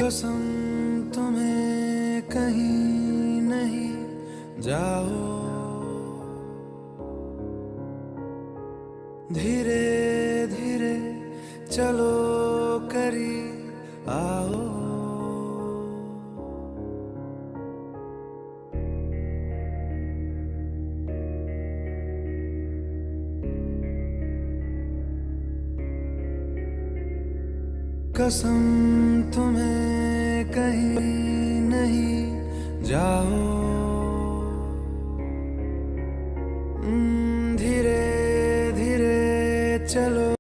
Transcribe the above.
कसम तुम्हें कहीं नहीं जाओ, धीरे धीरे चलो करीब आओ। कसम तुम्हें